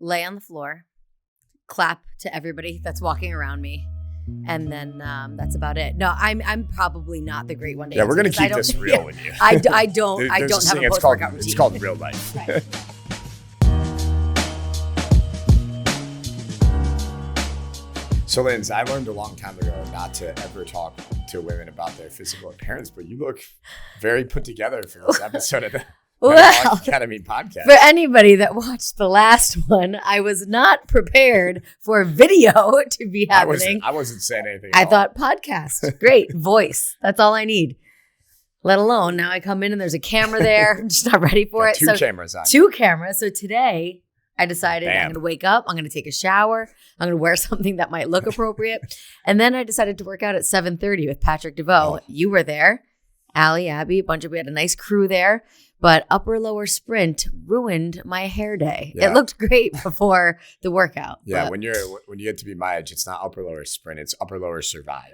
lay on the floor, clap to everybody that's walking around me. And then that's about it. No, I'm probably not the great one to answer. Yeah, we're going to keep this real with you. I don't have a post-workout routine. It's called real life. Right. So, Lynsey, I learned a long time ago not to ever talk to women about their physical appearance, but you look very put together for this episode of the Metabolic Academy Podcast. For anybody that watched the last one, I was not prepared for video to be happening. I wasn't saying anything I thought podcast. Great. Voice. That's all I need. Let alone now I come in and there's a camera there. I'm just not ready for it. Two cameras on. Two cameras. So today I decided I'm going to wake up. I'm going to take a shower. I'm going to wear something that might look appropriate. And then I decided to work out at 7:30 with Patrick DeVoe. Oh. You were there. Allie, Abby, we had a nice crew there. But upper lower sprint ruined my hair day. Yeah. It looked great before the workout. Yeah, when you get to be my age, it's not upper lower sprint, it's upper lower survive.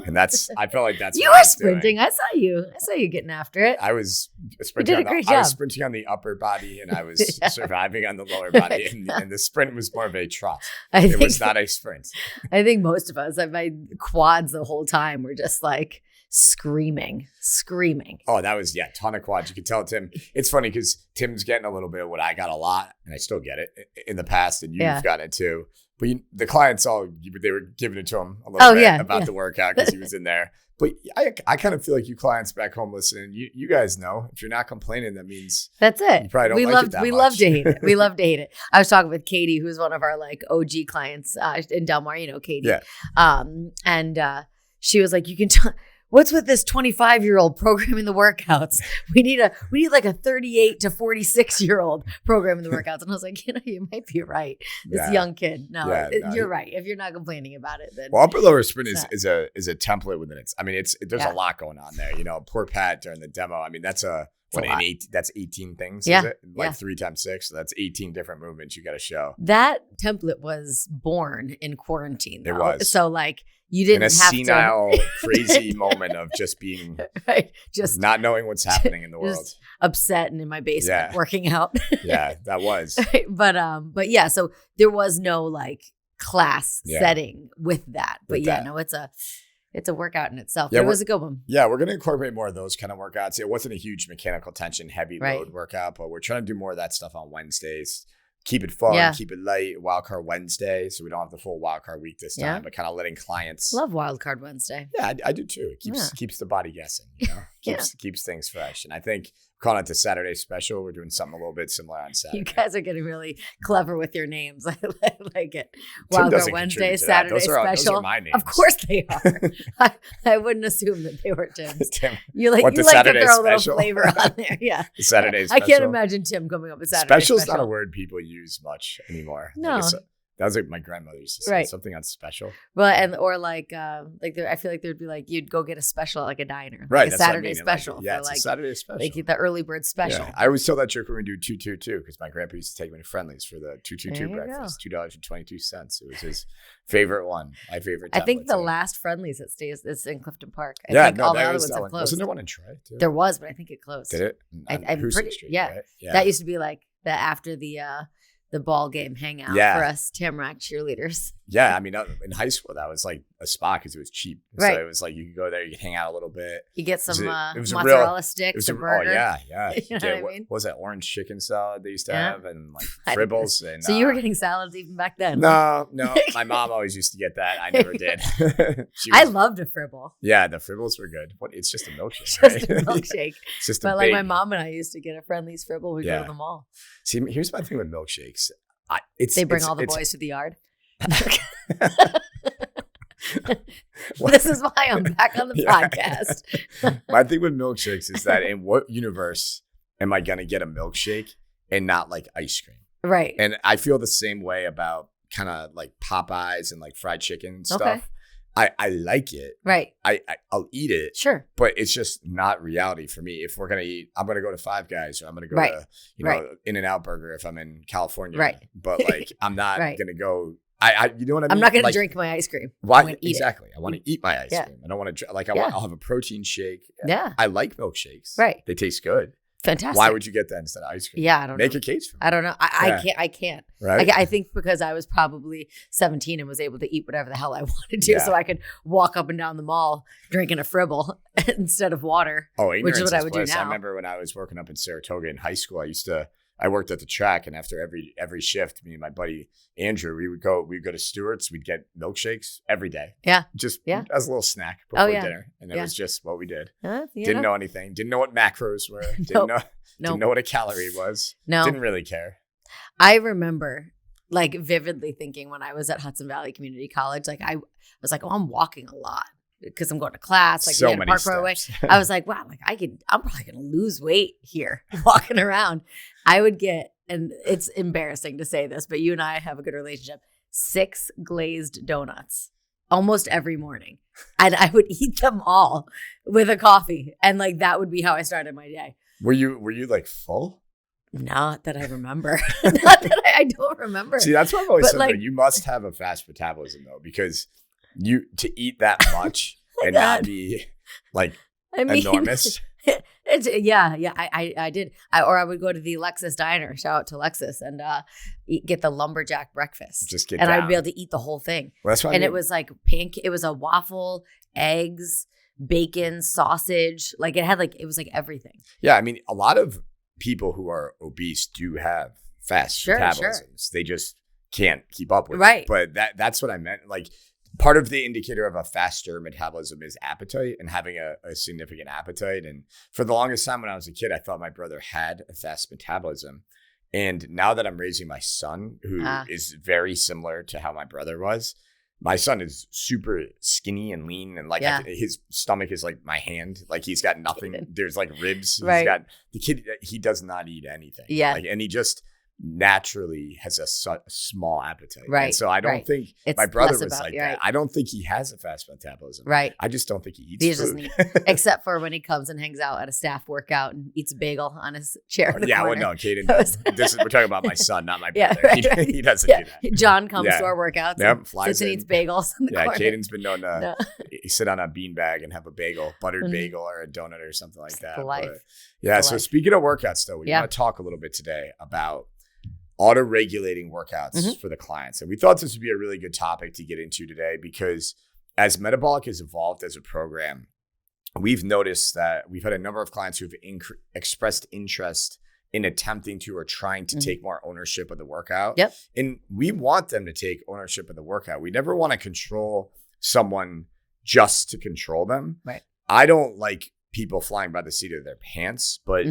And I feel like that's you were sprinting. Doing. I saw you getting after it. I was sprinting. You did a great job. I was sprinting on the upper body and I was surviving on the lower body. And the sprint was more of a trot. It was not a sprint. I think most of us, my quads the whole time were just like screaming. Oh, that was, ton of quads. You could tell Tim. It's funny because Tim's getting a little bit of what I got a lot, and I still get it in the past, and you've gotten it too. But the clients they were giving it to him a little bit about the workout because he was in there. But I kind of feel like you clients back home listening, you guys know if you're not complaining, that means that's it. You probably don't like it that much. We love to hate it. We love to hate it. I was talking with Katie, who's one of our OG clients in Del Mar. You know Katie. Yeah. And she was like, you can tell. What's with this 25-year-old programming the workouts? We need like a 38 to 46-year-old programming the workouts. And I was like, you might be right. This young kid. No, you're right. If you're not complaining about it, then upper lower sprint is a template within it. I mean, there's a lot going on there. Poor Pat during the demo. I mean, that's that's 18 things. Yeah. Is it? Like 3 times 6. So that's 18 different movements you got to show. That template was born in quarantine. Though. It was. So you didn't have to. In a senile, crazy moment of just being, just not knowing what's happening in the world. Just upset and in my basement working out. Yeah, that was. But yeah, so there was no class setting with that. But it's a workout in itself. Yeah, it was a good one. Yeah, we're going to incorporate more of those kind of workouts. It wasn't a huge mechanical tension, heavy load workout, but we're trying to do more of that stuff on Wednesdays. Keep it fun, keep it light. Wildcard Wednesday, so we don't have the full wildcard week this time, but kind of letting clients. Love Wildcard Wednesday. Yeah, I do too. It keeps the body guessing. Keeps things fresh. And I think calling it the Saturday special, we're doing something a little bit similar on Saturday. You guys are getting really clever with your names. I like it. Wildcard Wednesday, Saturday special. Those are my names. Of course they are. I wouldn't assume that they were Tim's. Tim, you like to throw a little flavor on there. Yeah. The Saturday special. I can't imagine Tim coming up with Saturday special. Special's not a word people use much anymore. No. That was my grandmother used to say something on special. Well, I feel like there'd be you'd go get a special at a diner, right? A Saturday special. It's a Saturday special. The early bird special. Yeah. I always tell that joke when we do 222 because my grandpa used to take me to Friendly's for the 222 breakfast, $2.22. It was his favorite one. My favorite. I think the last Friendly's that stays is in Clifton Park. I think all the other ones have closed. Wasn't there one in Troy too? There was, but I think it closed. Did it? I'm pretty. Street, right? That used to be after the ball game hangout for us Tamarack cheerleaders. Yeah, I mean, in high school, that was a spot because it was cheap. Right. So it was you could go there, you could hang out a little bit. You get some mozzarella sticks, a burger. Oh, yeah. You know what I mean? What was that orange chicken salad they used to have? And fribbles. And, so you were getting salads even back then? No. My mom always used to get that. I never did. I loved a fribble. Yeah, the fribbles were good. It's just a milkshake. Just a milkshake. It's just but my mom and I used to get a Friendly's fribble. We'd go to the mall. See, here's my thing with milkshakes. They bring all the boys to the yard. This is why I'm back on the podcast. My thing with milkshakes is that in what universe am I going to get a milkshake and not ice cream? Right. And I feel the same way about kind of Popeyes and fried chicken and stuff. Okay. I like it. Right. I'll eat it. Sure. But it's just not reality for me. If we're going to eat, I'm going to go to Five Guys or I'm going to go to, In-N-Out Burger if I'm in California. Right. But I'm not going to go. You know what I mean? I'm not going to drink my ice cream. Why? Exactly. I want to eat my ice cream. I don't want to, I'll have a protein shake. Yeah. I like milkshakes. Right. They taste good. Fantastic. Why would you get that instead of ice cream? Yeah, I don't Make know. a case for it. I don't know. I can't. Right? I think because I was probably 17 and was able to eat whatever the hell I wanted to, Yeah. so I could walk up and down the mall drinking a Fribble instead of water. Oh, which is what I would do bliss. now. I remember when I was working up in Saratoga in high school, I worked at the track, and after every shift, me and my buddy Andrew, we'd go to Stewart's, we'd get milkshakes every day. Yeah. Just Yeah. as a little snack before yeah. dinner. And that was just what we did. You Didn't know anything. Didn't know what macros were. Didn't know what a calorie was. No. Didn't really care. I remember like vividly thinking when I was at Hudson Valley Community College, like I was like, oh, I'm walking a lot because I'm going to class. Like So we had many Park Roadway. steps. I was like, wow, like I'm probably gonna lose weight here walking around. I would get, and it's embarrassing to say this, but you and I have a good relationship, 6 glazed donuts almost every morning. And I would eat them all with a coffee. And like that would be how I started my day. Were you like full? Not that I remember. Not that I don't remember. See, that's what I've always But, said. like- Though. You must have a fast metabolism though, because to eat that much and God. not be like I mean, enormous. I did. I would go to the Lexus Diner. Shout out to Lexus and get the lumberjack breakfast. Just get and down. I'd be able to eat the whole thing. Well, that's what I And mean. it was like pancake. It was a waffle, eggs, bacon, sausage. Like it was like everything. Yeah, I mean, a lot of people who are obese do have fast Sure. metabolisms. They just can't keep up with Right. it. But that's what I meant. Like part of the indicator of a faster metabolism is appetite and having a significant appetite. And for the longest time when I was a kid, I thought my brother had a fast metabolism. And now that I'm raising my son, who is very similar to how my brother was, my son is super skinny and lean, and like his stomach is like my hand. Like he's got nothing. There's like ribs. Right. He's got the kid. He does not eat anything. Yeah. Like, and he just naturally has a small appetite. Right. And so I don't think It's my brother less was about- like right. that. I don't think he has a fast metabolism. Right. I just don't think he eats He just food. doesn't eat, except for when he comes and hangs out at a staff workout and eats a bagel on his chair. In the Yeah, well, corner. no, Caden. That was- We're talking about my son, not my Yeah, brother. right, right. He doesn't Yeah. do that. John comes Yeah. to our workouts Yep, and flies sits and in. eats bagels in the Yeah, corner. Caden's been known to No. sit on a beanbag and have a bagel, buttered Mhm. bagel or a donut or something like that. the life. But, yeah, It's so the life. speaking of workouts, though, we want to talk a little bit today about auto-regulating workouts Mhm. for the clients. And we thought this would be a really good topic to get into today because as Metabolic has evolved as a program, we've noticed that we've had a number of clients who've expressed interest in attempting to or trying to take more ownership of the workout. Yep. And we want them to take ownership of the workout. We never want to control someone just to control them. Right. I don't like people flying by the seat of their pants, but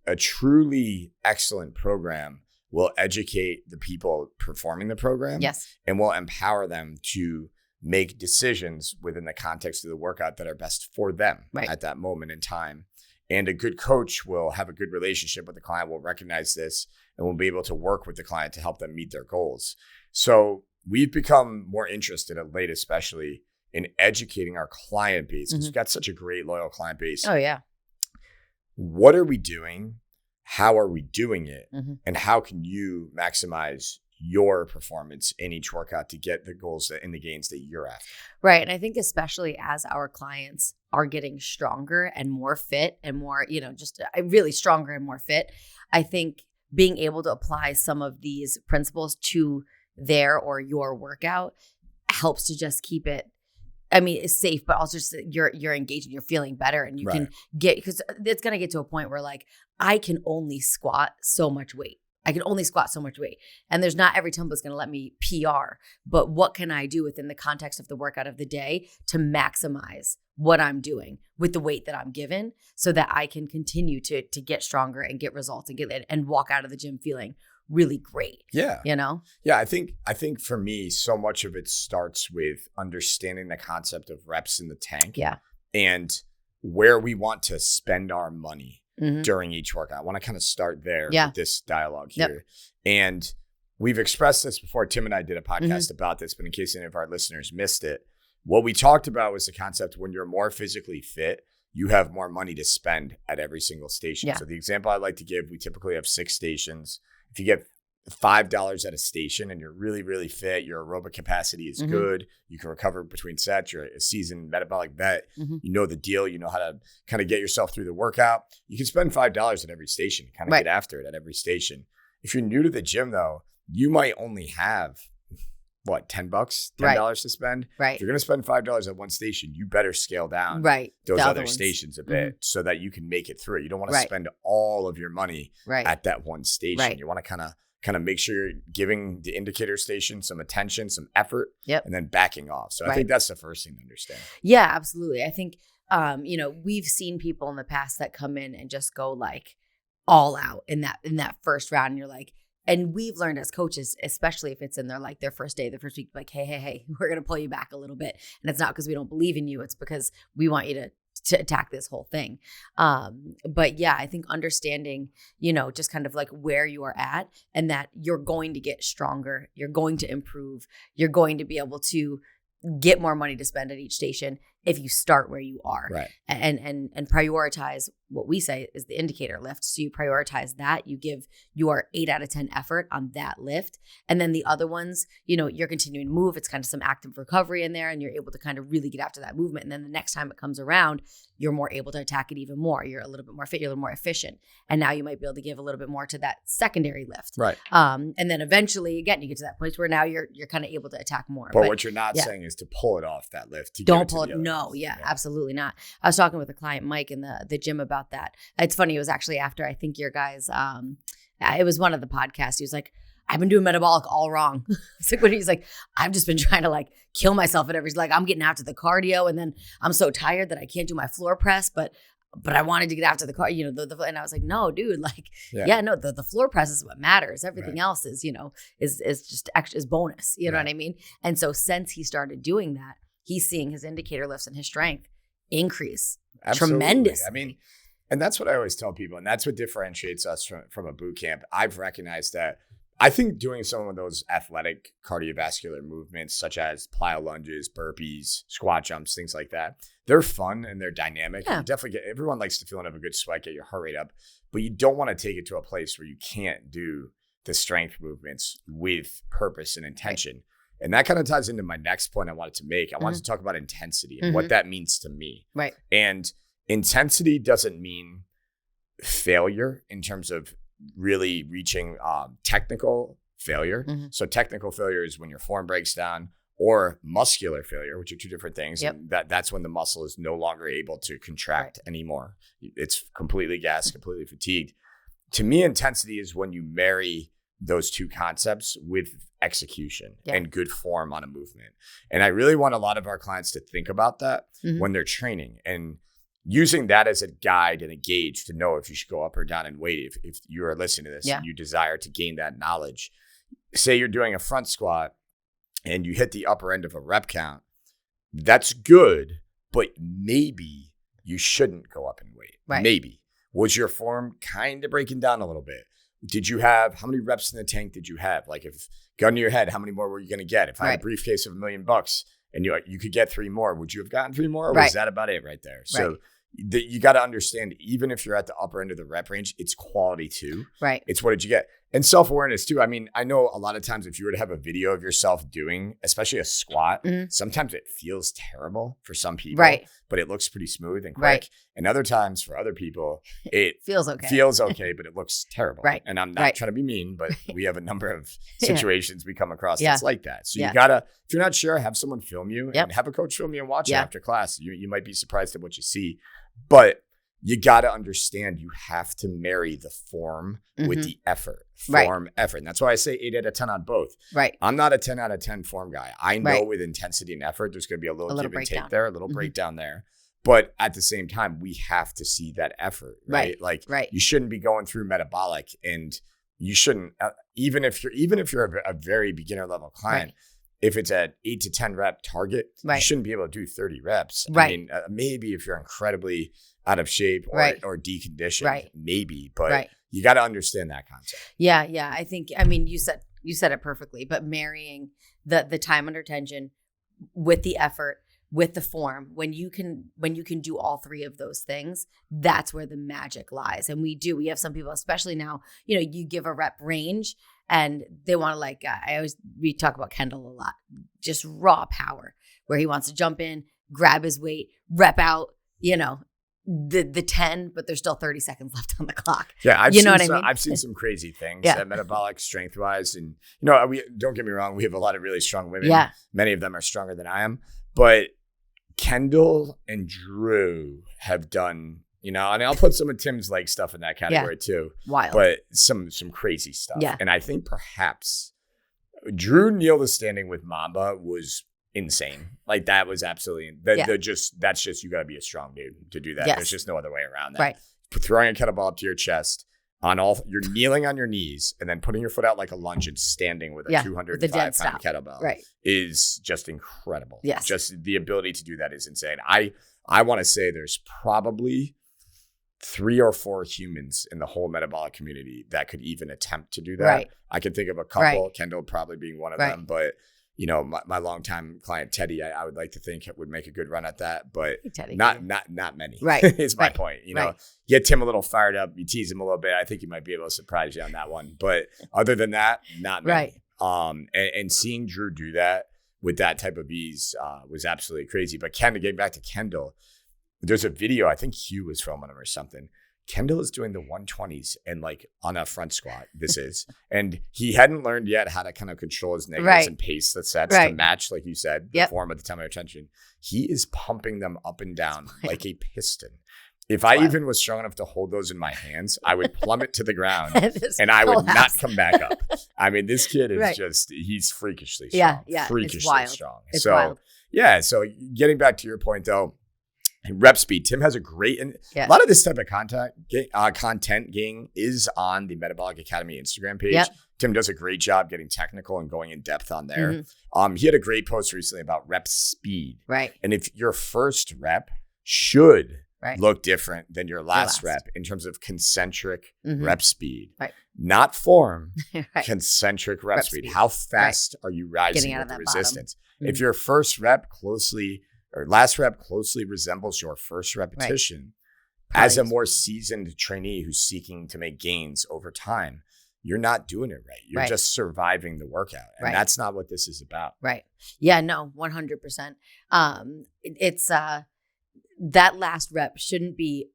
a truly excellent program will educate the people performing the program. Yes. And will empower them to make decisions within the context of the workout that are best for them at that moment in time. And a good coach will have a good relationship with the client, will recognize this, and will be able to work with the client to help them meet their goals. So we've become more interested of late, especially in educating our client base, because we've got such a great loyal client base. Oh, yeah. What are we doing? How are we doing it? Mhm. And how can you maximize your performance in each workout to get the goals and the gains that you're after? Right. And I think especially as our clients are getting stronger and more fit and more, just really stronger and more fit, I think being able to apply some of these principles to their or your workout helps to just keep it, it's safe, but also just you're engaged and you're feeling better, and you can get, because it's going to get to a point where like, I can only squat so much weight. And there's not every template's going to let me PR, but what can I do within the context of the workout of the day to maximize what I'm doing with the weight that I'm given so that I can continue to get stronger and get results and walk out of the gym feeling really great. Yeah. Yeah, I think for me, so much of it starts with understanding the concept of reps in the tank. Yeah. And where we want to spend our money Mhm. during each workout. I want to kind of start there Yeah. with this dialogue Yep. here. And we've expressed this before. Tim and I did a podcast about this, but in case any of our listeners missed it, what we talked about was the concept when you're more physically fit, you have more money to spend at every single station. Yeah. So the example I like to give, we typically have 6 stations. If you get $5 at a station and you're really, really fit, your aerobic capacity is good, you can recover between sets, you're a seasoned metabolic vet, you know the deal, you know how to kind of get yourself through the workout, you can spend $5 at every station, kind of get after it at every station. If you're new to the gym though, you might only have $10 to spend. Right. If you're going to spend $5 at one station, you better scale down those other stations a bit so that you can make it through. You don't want to spend all of your money at that one station. You want to kind of make sure you're giving the indicator station some attention, some effort, and then backing off. So I think that's the first thing to understand. Yeah, absolutely. I think, we've seen people in the past that come in and just go like all out in that first round. And you're like, and we've learned as coaches, especially if it's in their first day, the first week, like, hey, we're going to pull you back a little bit. And it's not because we don't believe in you. It's because we want you to attack this whole thing. But yeah, I think understanding, just kind of like where you are at and that you're going to get stronger, you're going to improve, you're going to be able to get more money to spend at each station if you start where you are, and prioritize what we say is the indicator lift. So you prioritize that, you give your 8 out of 10 effort on that lift. And then the other ones, you're continuing to move. It's kind of some active recovery in there and you're able to kind of really get after that movement. And then the next time it comes around, you're more able to attack it even more. You're a little bit more fit, you're a little more efficient. And now you might be able to give a little bit more to that secondary lift. Right. And then eventually, again, you get to that place where now you're kind of able to attack more. But what you're not saying is to pull it off that lift. Don't pull it. No, absolutely not. I was talking with a client, Mike, in the gym about that. It's funny. It was actually after I think your guys, it was one of the podcasts. He was like, I've been doing metabolic all wrong. It's like when he's like, I've just been trying to like kill myself at every, like I'm getting after the cardio and then I'm so tired that I can't do my floor press, but I wanted to get after the car, and I was like, no, dude, like, the floor press is what matters. Everything else is, is just extra, is bonus. You know what I mean? And so since he started doing that, he's seeing his indicator lifts and his strength increase tremendously. I mean, and that's what I always tell people. And that's what differentiates us from a boot camp. I've recognized that I think doing some of those athletic cardiovascular movements, such as plyo lunges, burpees, squat jumps, things like that, they're fun and they're dynamic. Yeah. You definitely everyone likes to feel and have a good sweat, get your heart rate up, but you don't want to take it to a place where you can't do the strength movements with purpose and intention. Right. And that kind of ties into my next point I wanted to make. I wanted to talk about intensity and what that means to me. Right. And intensity doesn't mean failure in terms of really reaching technical failure. So technical failure is when your form breaks down, or muscular failure, which are two different things. Yep. And that's when the muscle is no longer able to contract anymore. It's completely gassed, completely fatigued. To me, intensity is when you marry those two concepts with execution and good form on a movement. And I really want a lot of our clients to think about that when they're training and using that as a guide and a gauge to know if you should go up or down in weight. If you are listening to this and you desire to gain that knowledge, say you're doing a front squat and you hit the upper end of a rep count, that's good, but maybe you shouldn't go up in weight. Right. Maybe. Was your form kind of breaking down a little bit? How many reps in the tank did you have? Like if gun to your head, how many more were you going to get? If I had a briefcase of $1 million and you could get 3 more, would you have gotten 3 more? Or was that about it right there? So you got to understand, even if you're at the upper end of the rep range, it's quality too. Right. It's what did you get? And self-awareness too. I mean, I know a lot of times if you were to have a video of yourself doing, especially a squat, sometimes it feels terrible for some people, but it looks pretty smooth and quick. Right. And other times for other people, it feels okay, but it looks terrible. Right. And I'm not trying to be mean, but we have a number of situations we come across that's like that. So you gotta, if you're not sure, have someone film you and have a coach film you and watch it after class. You might be surprised at what you see, but you got to understand you have to marry the form with the effort. Effort. And that's why I say 8 out of 10 on both. Right. I'm not a 10 out of 10 form guy. I know with intensity and effort, there's going to be a little give and take there, a little breakdown there. But at the same time, we have to see that effort, right? Like you shouldn't be going through metabolic, and you shouldn't, even if you're a very beginner level client, if it's at 8 to 10 rep target, you shouldn't be able to do 30 reps. Right. I mean, maybe if you're incredibly out of shape or deconditioned, maybe, but you got to understand that concept. Yeah. I think, you said it perfectly, but marrying the time under tension with the effort, with the form, when you can do all 3 of those things, that's where the magic lies. And we have some people, especially now, you give a rep range and they want to like, we talk about Kendall a lot, just raw power, where he wants to jump in, grab his weight, rep out, the 10, but there's still 30 seconds left on the clock. Yeah, I've seen some crazy things at Metabolic strength wise, and we don't get me wrong, we have a lot of really strong women. Yeah, many of them are stronger than I am, but Kendall and Drew have done, and I'll put some of Tim's leg stuff in that category too. Wild, but some crazy stuff. Yeah, and I think perhaps Drew kneel to standing with Mamba was insane. Like that was absolutely that's just you got to be a strong dude to do that. There's just no other way around that. Right. Throwing a kettlebell up to your chest you're kneeling on your knees and then putting your foot out like a lunge and standing with a 205-pound kettlebell is just incredible. Yes. Just the ability to do that is insane. I want to say there's probably 3 or 4 humans in the whole metabolic community that could even attempt to do that. Right. I can think of a couple, Kendall probably being one of them, but my longtime client Teddy, I would like to think would make a good run at that, but not many. Right, is my point. Get Tim a little fired up, you tease him a little bit. I think he might be able to surprise you on that one, but other than that, not many. Right. And seeing Drew do that with that type of ease was absolutely crazy. But getting back to Kendall, there's a video. I think Hugh was filming him or something. Kendall is doing the 120s and like on a front squat, and he hadn't learned yet how to kind of control his negatives and pace the sets to match, like you said, the form at the time of attention. He is pumping them up and down like a piston. If I even was strong enough to hold those in my hands, I would plummet to the ground and I would not come back up. I mean, this kid is he's freakishly strong. Yeah, freakishly strong. It's wild. Yeah, so getting back to your point though, rep speed. Tim has a great, and a lot of this type of content gang is on the Metabolic Academy Instagram page. Yep. Tim does a great job getting technical and going in depth on there. Mm-hmm. He had a great post recently about rep speed. Right. And if your first rep should look different than your last rep in terms of concentric rep speed. Right. Not form, concentric rep speed. How fast are you rising with the resistance? Mm-hmm. If your first rep last rep closely resembles your first repetition, as a more seasoned trainee who's seeking to make gains over time, you're not doing it right. You're just surviving the workout. And that's not what this is about. Right. Yeah, no, 100%. It's that last rep shouldn't be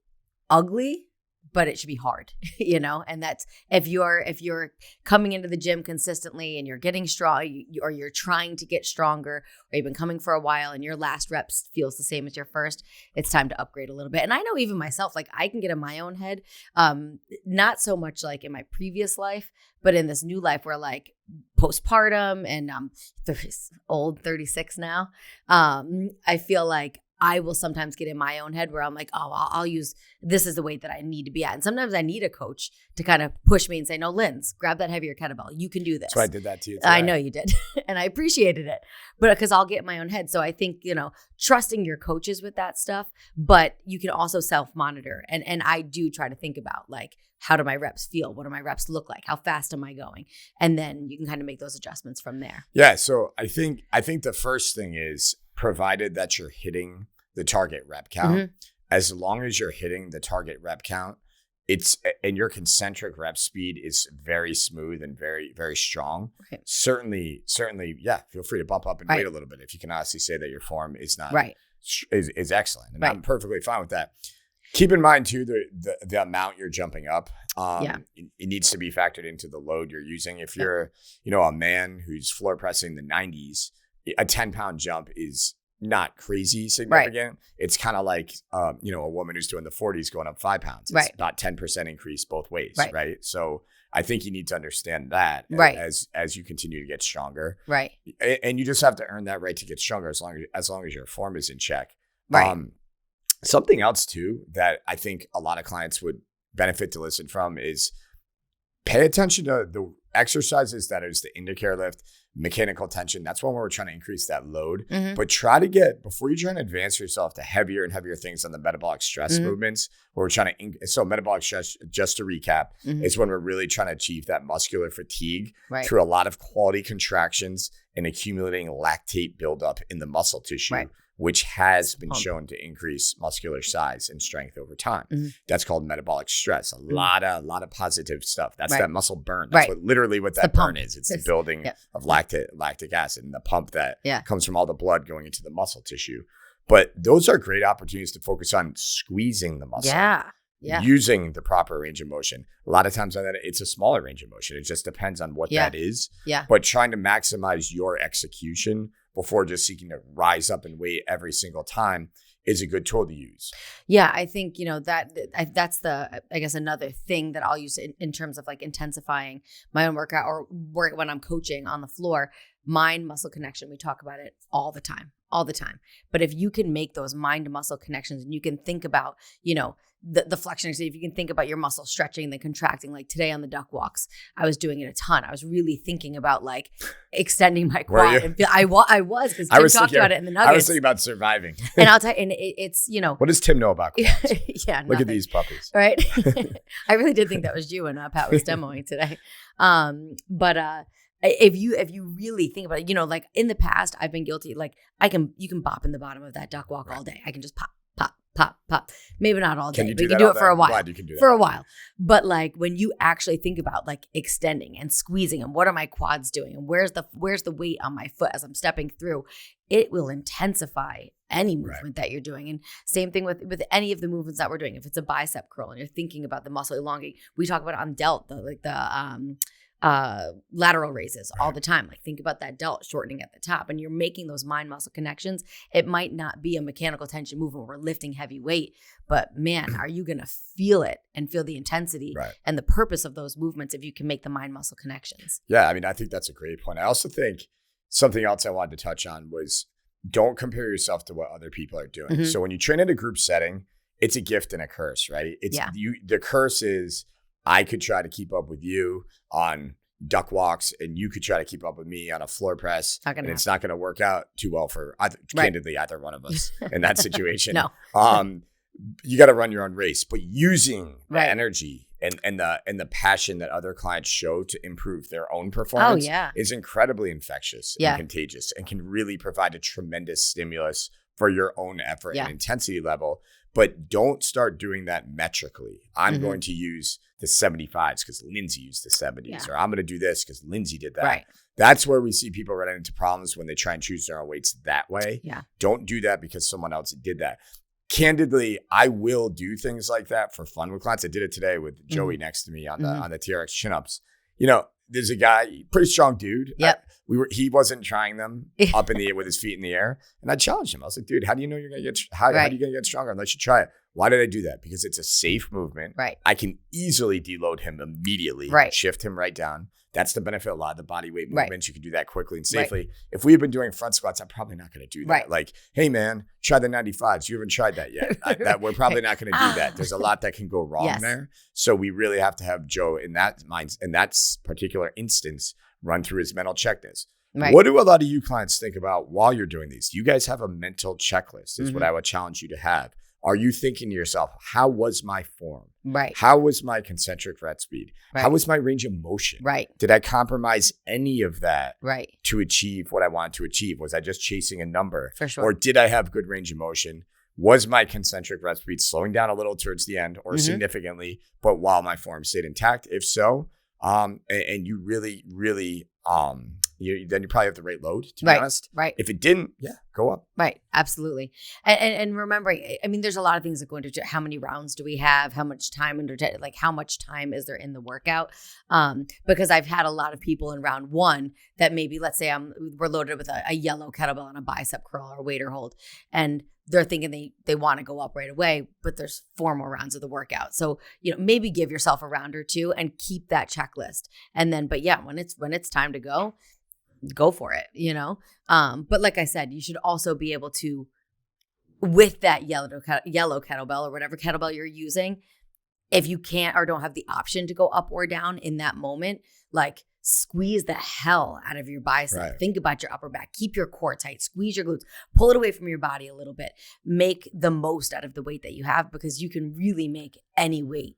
ugly, but it should be hard, and that's if you're coming into the gym consistently and you're getting strong, or you're trying to get stronger, or you've been coming for a while and your last reps feels the same as your first, it's time to upgrade a little bit. And I know even myself, like I can get in my own head, not so much like in my previous life, but in this new life where like postpartum and old 36 now, I feel like I will sometimes get in my own head where I'm like, I'll use, this is the weight that I need to be at. And sometimes I need a coach to kind of push me and say, no, Lyns, grab that heavier kettlebell. You can do this. So I did that to you today. I know you did. And I appreciated it. But because I'll get in my own head. So I think, trusting your coaches with that stuff, but you can also self-monitor. And I do try to think about like, how do my reps feel? What do my reps look like? How fast am I going? And then you can kind of make those adjustments from there. Yeah. So I think the first thing is, provided that you're hitting the target rep count, as long as you're hitting the target rep count, and your concentric rep speed is very smooth and very, very strong. Right. Certainly, feel free to bump up and wait a little bit if you can honestly say that your form is not is excellent. And I'm perfectly fine with that. Keep in mind too the amount you're jumping up. It needs to be factored into the load you're using. If you're a man who's floor pressing the 90s, a 10-pound jump is not crazy significant. Right. It's kind of like, a woman who's doing the 40s going up 5 pounds. It's about 10% increase both ways. Right. So I think you need to understand that as you continue to get stronger. Right. And you just have to earn that right to get stronger as long as your form is in check. Right. Something else too that I think a lot of clients would benefit to listen from is pay attention to the exercises that is the indicator lift, mechanical tension. That's when we're trying to increase that load. Mm-hmm. But try to before you try to advance yourself to heavier and heavier things on the metabolic stress movements, where we're trying to, so metabolic stress, just to recap, is when we're really trying to achieve that muscular fatigue through a lot of quality contractions and accumulating lactate buildup in the muscle tissue which has been shown to increase muscular size and strength over time. That's called metabolic stress. A lot of positive stuff. That's that muscle burn. That's literally what that burn is. It's the building of lactic acid and the pump that comes from all the blood going into the muscle tissue. But those are great opportunities to focus on squeezing the muscle. Using the proper range of motion. A lot of times on that, it's a smaller range of motion. It just depends on what that is. But trying to maximize your execution before just seeking to rise up in weight every single time is a good tool to use. Yeah, I think, that's I guess another thing that I'll use in terms of like intensifying my own workout or work when I'm coaching on the floor. Mind muscle connection. We talk about it all the time. But if you can make those mind to muscle connections and you can think about, the flexion, if you can think about your muscle stretching, then contracting, like today on the duck walks, I was doing it a ton. I was really thinking about like extending my quad. And I was because Tim talked about it in the Nuggets. I was thinking about surviving. And I'll tell you, and it's, What does Tim know about quads? Look at these puppies. Right. I really did think that was you when Pat was demoing today. But if you really think about it, like in the past, I've been guilty. Like you can bop in the bottom of that duck walk all day. I can just pop. Maybe not all day, but you can do it for a while. Glad you can do that for a while. But like when you actually think about like extending and squeezing and what are my quads doing and where's the weight on my foot as I'm stepping through, it will intensify any movement that you're doing. And same thing with any of the movements that we're doing. If it's a bicep curl and you're thinking about the muscle elongating, we talk about it on delt, the lateral raises all the time. Like think about that delt shortening at the top and you're making those mind muscle connections. It might not be a mechanical tension movement where we're lifting heavy weight, but man, are you going to feel it and feel the intensity and the purpose of those movements if you can make the mind muscle connections. Yeah. I mean, I think that's a great point. I also think something else I wanted to touch on was don't compare yourself to what other people are doing. So when you train in a group setting, it's a gift and a curse, right? The curse is I could try to keep up with you on duck walks and you could try to keep up with me on a floor press. And it's not going to work out too well for candidly either one of us in that situation. You got to run your own race, but using the energy and the passion that other clients show to improve their own performance is incredibly infectious and contagious and can really provide a tremendous stimulus for your own effort and intensity level. But don't start doing that metrically. I'm going to use the 75s because Lynsey used the 70s, or I'm going to do this because Lynsey did that. Right. That's where we see people running into problems when they try and choose their own weights that way. Don't do that because someone else did that. Candidly, I will do things like that for fun with clients. I did it today with Joey next to me on the TRX chin-ups. There's a guy, pretty strong dude. He wasn't trying them up in the air with his feet in the air. And I challenged him. I was like, dude, how do you know you're going to get, how are you going to get stronger? Unless you try it. Why did I do that? Because it's a safe movement. I can easily deload him immediately. Shift him right down. That's the benefit of a lot of the body weight movements. You can do that quickly and safely. If we had been doing front squats, I'm probably not going to do that. Like, hey man, try the 95s. You haven't tried that yet. We're probably not going to do that. There's a lot that can go wrong there. So we really have to have Joe in that particular instance run through his mental checklist. What do a lot of you clients think about while you're doing these? Do you guys have a mental checklist is what I would challenge you to have. Are you thinking to yourself, how was my form? How was my concentric rep speed? How was my range of motion? Did I compromise any of that to achieve what I wanted to achieve? Was I just chasing a number? For sure. Or did I have good range of motion? Was my concentric rep speed slowing down a little towards the end or significantly, but while my form stayed intact? If so, and you really, really, then you probably have the right load, to be honest. If it didn't, go up. Absolutely. And remembering, I mean, there's a lot of things that go into how many rounds do we have? How much time how much time is there in the workout? Because I've had a lot of people in round one that maybe, let's say we're loaded with a yellow kettlebell and a bicep curl or a waiter hold. And they're thinking they want to go up right away, but there's 4 more rounds of the workout. So, maybe give yourself a round or two and keep that checklist. And then, but when it's time to go for it, but like I said, you should also be able to, with that yellow kettlebell or whatever kettlebell you're using, if you can't or don't have the option to go up or down in that moment, like squeeze the hell out of your bicep. Think about your upper back, keep your core tight, squeeze your glutes, pull it away from your body a little bit, make the most out of the weight that you have, because you can really make any weight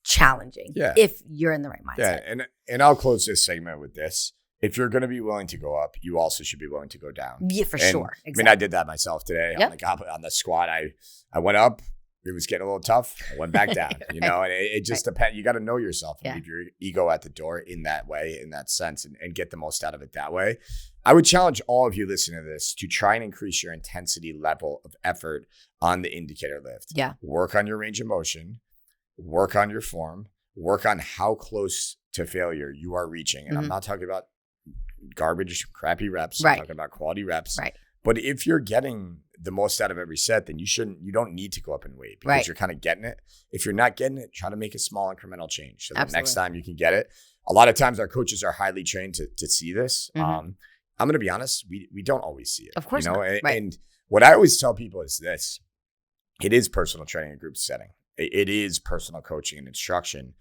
challenging if you're in the right mindset. And I'll close this segment with this. if you're going to be willing to go up, you also should be willing to go down. Yeah, for sure. Exactly. I mean, I did that myself today on the squat. I went up. It was getting a little tough. I went back down, and it just depends. You got to know yourself and leave your ego at the door in that way, in that sense, and get the most out of it that way. I would challenge all of you listening to this to try and increase your intensity level of effort on the indicator lift. Yeah. Work on your range of motion, work on your form, work on how close to failure you are reaching. And I'm not talking about garbage, crappy reps. I'm talking about quality reps. Right. But if you're getting the most out of every set, then you don't need to go up in weight because you're kind of getting it. If you're not getting it, try to make a small incremental change. So the next time you can get it. A lot of times our coaches are highly trained to see this. I'm going to be honest, we don't always see it. Of course not. And what I always tell people is this. It is personal training in group setting. It is personal coaching and instruction.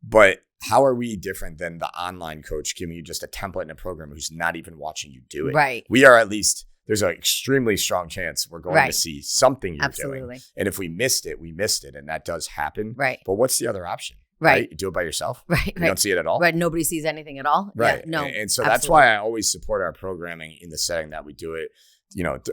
But how are we different than the online coach giving you just a template and a program who's not even watching you do it? Right. We are at least... There's an extremely strong chance we're going to see something you're doing. And if we missed it, we missed it. And that does happen. Right. But what's the other option? Right. You do it by yourself. Right. You don't see it at all. Right. Nobody sees anything at all. Right. Yeah, no. And so that's why I always support our programming in the setting that we do it.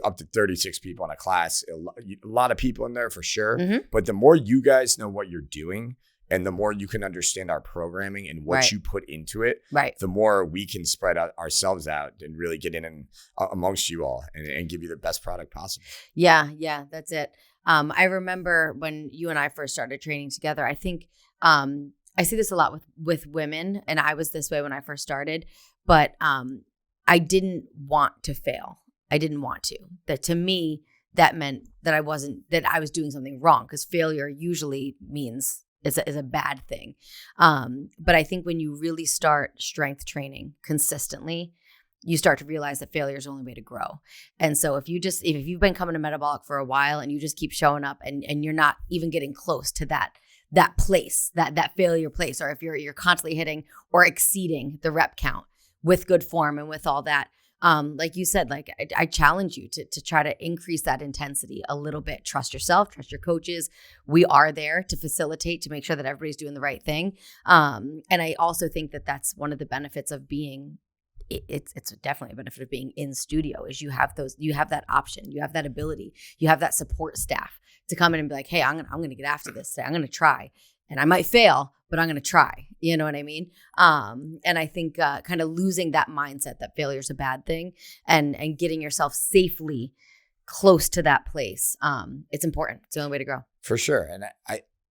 Up to 36 people in a class, a lot of people in there for sure. But the more you guys know what you're doing, and the more you can understand our programming and what you put into it, the more we can spread ourselves out and really get in and amongst you all and give you the best product possible. Yeah, that's it. I remember when you and I first started training together, I think I see this a lot with women, and I was this way when I first started, but I didn't want to fail. I didn't want to. That to me, that meant that I was doing something wrong, because failure usually means is a bad thing. But I think when you really start strength training consistently, you start to realize that failure is the only way to grow. And so if you've been coming to Metabolic for a while and you just keep showing up and you're not even getting close to that place, that failure place, or if you're constantly hitting or exceeding the rep count with good form and with all that, like you said, like I challenge you to try to increase that intensity a little bit. Trust yourself, trust your coaches. We are there to facilitate, to make sure that everybody's doing the right thing. And I also think that that's one of the benefits of being, it's definitely a benefit of being in studio, is you have that option, you have that ability, you have that support staff to come in and be like, hey, I'm going to get after this today. I'm going to try, and I might fail, but I'm going to try. You know what I mean? And I think kind of losing that mindset that failure is a bad thing and getting yourself safely close to that place. It's important. It's the only way to grow. For sure. And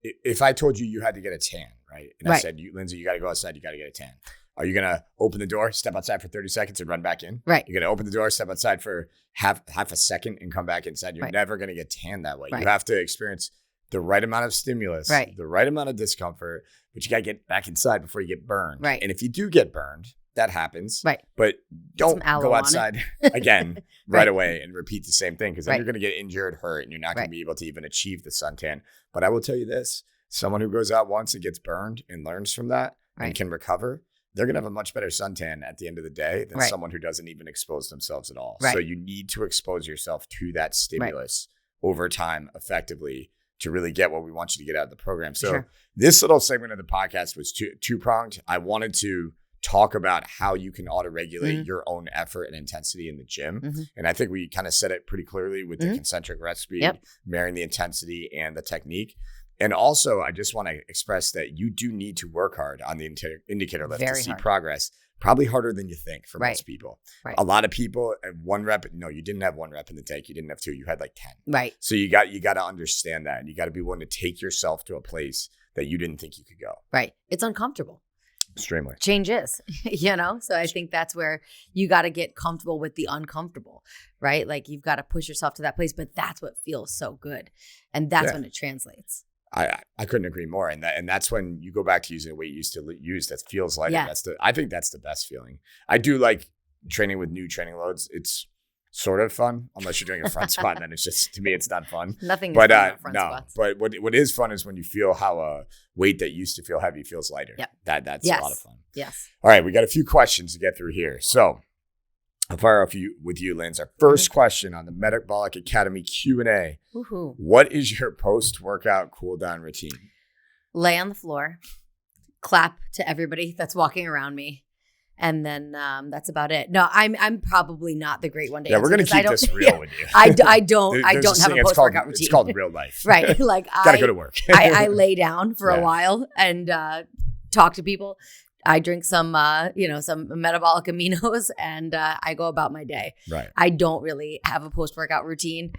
if I told you had to get a tan, right? And I said, Lynsey, you got to go outside. You got to get a tan. Are you going to open the door, step outside for 30 seconds and run back in? Right. You're going to open the door, step outside for half a second and come back inside. You're never going to get tan that way. Right. You have to experience the right amount of stimulus, the right amount of discomfort, but you got to get back inside before you get burned. Right. And if you do get burned, that happens. Right. But don't go outside again right away and repeat the same thing, because then you're going to get injured, hurt, and you're not going to be able to even achieve the suntan. But I will tell you this, someone who goes out once and gets burned and learns from that and can recover, they're going to have a much better suntan at the end of the day than someone who doesn't even expose themselves at all. Right. So you need to expose yourself to that stimulus over time effectively to really get what we want you to get out of the program. So this little segment of the podcast was two-pronged. I wanted to talk about how you can auto-regulate your own effort and intensity in the gym. And I think we kind of said it pretty clearly with the concentric rep speed, marrying the intensity and the technique. And also, I just want to express that you do need to work hard on the indicator lift to see progress. Probably harder than you think for most people. Right. A lot of people at one rep. No, you didn't have one rep in the tank. You didn't have two. You had like 10. Right. So you got to understand that, and you got to be willing to take yourself to a place that you didn't think you could go. Right. It's uncomfortable. Extremely. Change is, So I think that's where you got to get comfortable with the uncomfortable, right? Like you've got to push yourself to that place, but that's what feels so good, and that's when it translates. I couldn't agree more. And that's when you go back to using a weight you used to use that feels lighter. Yeah. I think that's the best feeling. I do like training with new training loads. It's sort of fun, unless you're doing a front squat, and then it's just, to me, it's not fun. Nothing is fun about front squats. But what is fun is when you feel how a weight that used to feel heavy feels lighter. Yep. That's a lot of fun. Yes. All right, we got a few questions to get through here. So I'll fire off with you, Lynsey. Our first question on the Metabolic Academy Q&A. Woohoo. What is your post-workout cool-down routine? Lay on the floor, clap to everybody that's walking around me, And then that's about it. No, I'm probably not the great one to answer. Yeah, we're gonna keep this real with you. I don't have a post workout routine. It's called real life, right? Like gotta go to work. I lay down for a while and talk to people. I drink some metabolic aminos and I go about my day. Right. I don't really have a post-workout routine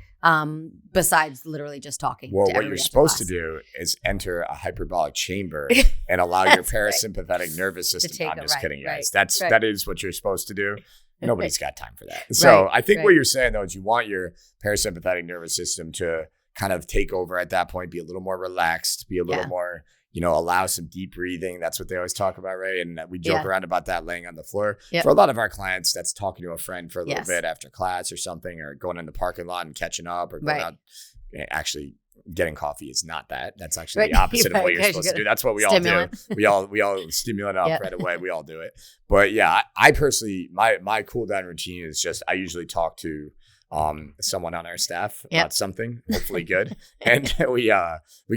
besides literally just talking. Well, what you're supposed to do is enter a hyperbolic chamber and allow your parasympathetic nervous system. I'm just kidding, guys. That is what you're supposed to do. Nobody's got time for that. So I think what you're saying though is you want your parasympathetic nervous system to kind of take over at that point, be a little more relaxed, be a little more, allow some deep breathing. That's what they always talk about, right? And we joke around about that laying on the floor. Yep. For a lot of our clients, that's talking to a friend for a little bit after class or something, or going in the parking lot and catching up, or going out. Actually, getting coffee is not that. That's actually the opposite of what you're supposed to do. That's what we all do. We all stimulant up right away. We all do it. But yeah, I personally, my cool down routine is just, I usually talk to someone on our staff about something, hopefully good, and we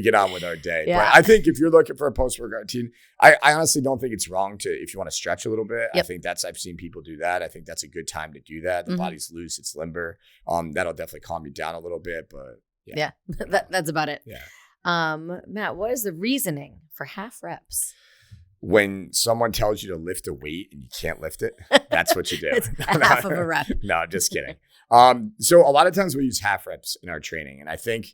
get on with our day. But I think if you're looking for a post-workout routine, I honestly don't think it's wrong if you want to stretch a little bit. I think I've seen people do that. I think that's a good time to do that. The body's loose, it's limber. That'll definitely calm you down a little bit, but that's about it. Matt, what is the reasoning for half reps? When someone tells you to lift a weight and you can't lift it, that's what you do. It's half of a rep. No, just kidding. So a lot of times we use half reps in our training. And I think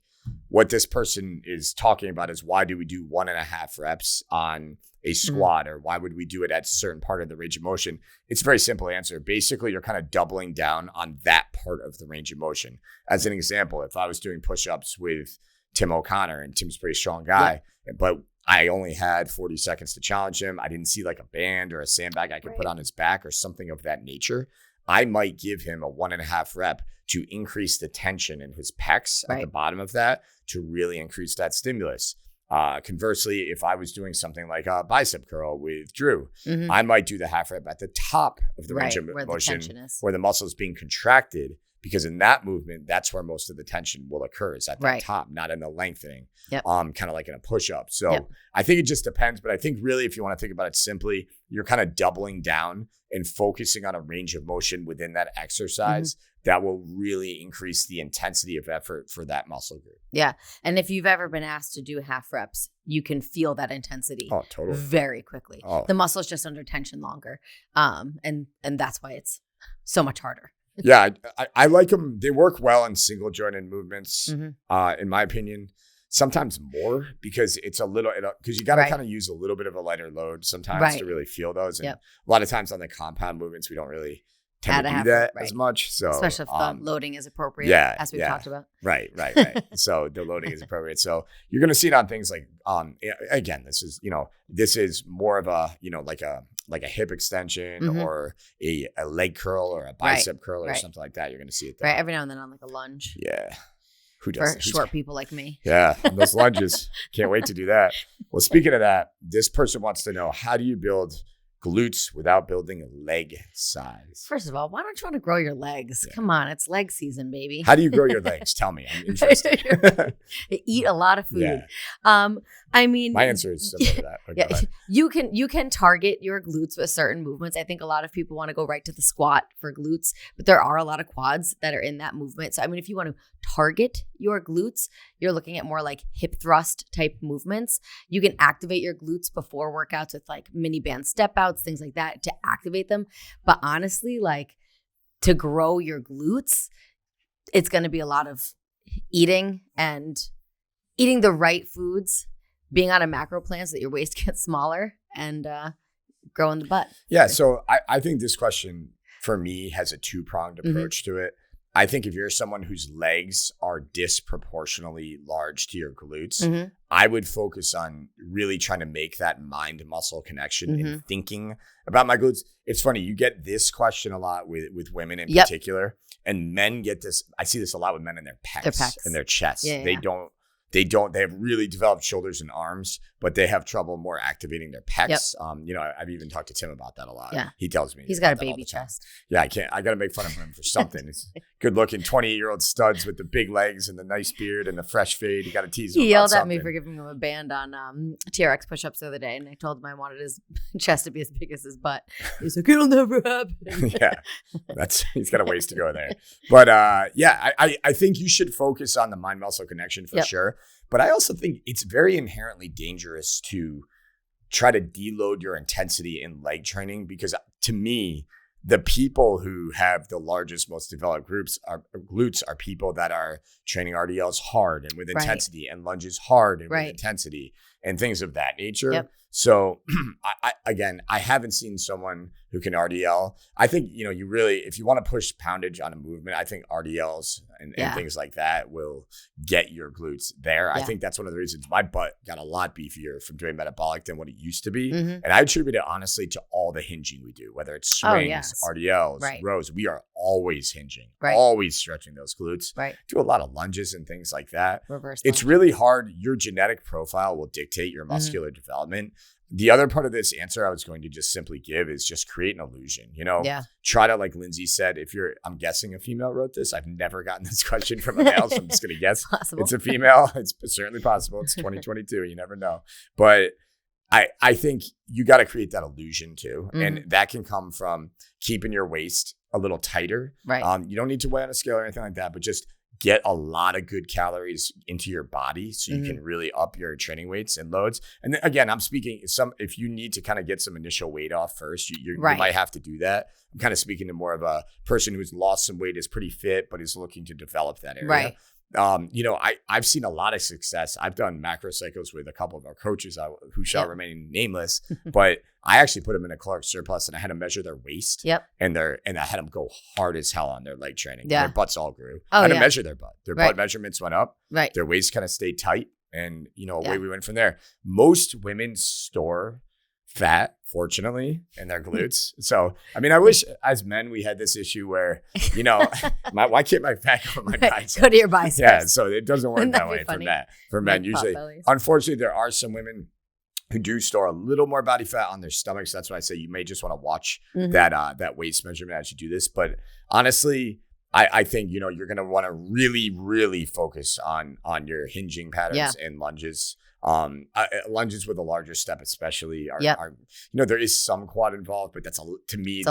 what this person is talking about is, why do we do 1.5 reps on a squat, or why would we do it at a certain part of the range of motion? It's a very simple answer. Basically, you're kind of doubling down on that part of the range of motion. As an example, if I was doing push-ups with Tim O'Connor, and Tim's a pretty strong guy, but I only had 40 seconds to challenge him. I didn't see like a band or a sandbag I could put on his back or something of that nature. I might give him a 1.5 rep to increase the tension in his pecs at the bottom of that, to really increase that stimulus. Conversely, if I was doing something like a bicep curl with Drew, I might do the half rep at the top of the range of motion, where the muscle is being contracted, because in that movement, that's where most of the tension will occur, is at the top, not in the lengthening, kind of like in a push-up. So I think it just depends. But I think really, if you want to think about it simply, you're kind of doubling down and focusing on a range of motion within that exercise that will really increase the intensity of effort for that muscle group. Yeah. And if you've ever been asked to do half reps, you can feel that intensity very quickly. The muscle's just under tension longer. And that's why it's so much harder. Yeah, I like them. They work well in single jointed movements, in my opinion. Sometimes more, because it's because you got to kind of use a little bit of a lighter load sometimes to really feel those. And a lot of times on the compound movements, we don't really tend to do that as much. So especially if the loading is appropriate, as we've talked about. Right. So the loading is appropriate. So you're going to see it on things like, again, this is more of a, like a hip extension or a leg curl or a bicep curl or something like that. You're going to see it there. Right. Every now and then on like a lunge. Yeah. Who does for short people like me? Yeah. Those lunges. Can't wait to do that. Well, speaking of that, this person wants to know, how do you build glutes without building leg size? First of all, why don't you want to grow your legs? Come on, it's leg season, baby. How do you grow your legs? Tell me. I'm interested. Eat a lot of food. I mean, my answer is similar to that. You can target your glutes with certain movements. I think a lot of people want to go right to the squat for glutes, but there are a lot of quads that are in that movement. So I mean, if you want to target your glutes, you're looking at more like hip thrust type movements. You can activate your glutes before workouts with like mini band step outs, things like that, to activate them. But honestly, like, to grow your glutes, it's going to be a lot of eating the right foods, being on a macro plan so that your waist gets smaller, and growing the butt. Yeah. So I think this question for me has a two-pronged approach to it. I think if you're someone whose legs are disproportionately large to your glutes, I would focus on really trying to make that mind-muscle connection and thinking about my glutes. It's funny, you get this question a lot with women in particular, and men get this. I see this a lot with men in their pecs and their chests. They they have really developed shoulders and arms, but they have trouble more activating their pecs. I've even talked to Tim about that a lot. Yeah. He tells me he's got a baby chest. Yeah, I got to make fun of him for something. It's good looking 28-year-old studs with the big legs and the nice beard and the fresh fade. You got to tease him. He yelled at me for giving him a band on TRX push-ups the other day, and I told him I wanted his chest to be as big as his butt. He's like, it'll never happen. Yeah, he's got a ways to go there. But I think you should focus on the mind-muscle connection for sure. But I also think it's very inherently dangerous to try to deload your intensity in leg training, because to me, the people who have the largest, most developed glutes are people that are training RDLs hard and with intensity and lunges hard and with intensity and things of that nature. Yep. So I haven't seen someone who can RDL. I think, you really, if you want to push poundage on a movement, I think RDLs and things like that will get your glutes there. Yeah. I think that's one of the reasons my butt got a lot beefier from doing metabolic than what it used to be. Mm-hmm. And I attribute it honestly to all the hinging we do, whether it's swings, RDLs, rows. We are always hinging, always stretching those glutes. Right. Do a lot of lunges and things like that. Reverse it's really hard. Your genetic profile will dictate your muscular development. The other part of this answer I was going to just simply give is just create an illusion, try to, like Lynsey said, I'm guessing a female wrote this. I've never gotten this question from a male, so I'm just going to guess it's a female. It's certainly possible. It's 2022. You never know. But I think you got to create that illusion too. Mm-hmm. And that can come from keeping your waist a little tighter. Right. You don't need to weigh on a scale or anything like that, but just get a lot of good calories into your body so you can really up your training weights and loads. And then, again, I'm speaking if you need to kind of get some initial weight off first, you might have to do that. I'm kind of speaking to more of a person who's lost some weight, is pretty fit, but is looking to develop that area. Right. I've seen a lot of success. I've done macro cycles with a couple of our coaches who shall remain nameless, but I actually put them in a caloric surplus and I had to measure their waist. Yep. And I had them go hard as hell on their leg training. Yeah. Their butts all grew. I had to measure their butt. Their butt measurements went up. Right. Their waist kind of stayed tight. And, away we went from there. Most women store fat, fortunately, in their glutes. So, I wish as men we had this issue where, why can't my fat go on my biceps? Go to your biceps. Yeah, so it doesn't work that way for men usually. Unfortunately, there are some women who do store a little more body fat on their stomachs. That's why I say you may just want to watch that waist measurement as you do this. But honestly, I think, you're going to want to really, really focus on your hinging patterns and lunges. Lunges with a larger step especially are there is some quad involved, but that's to me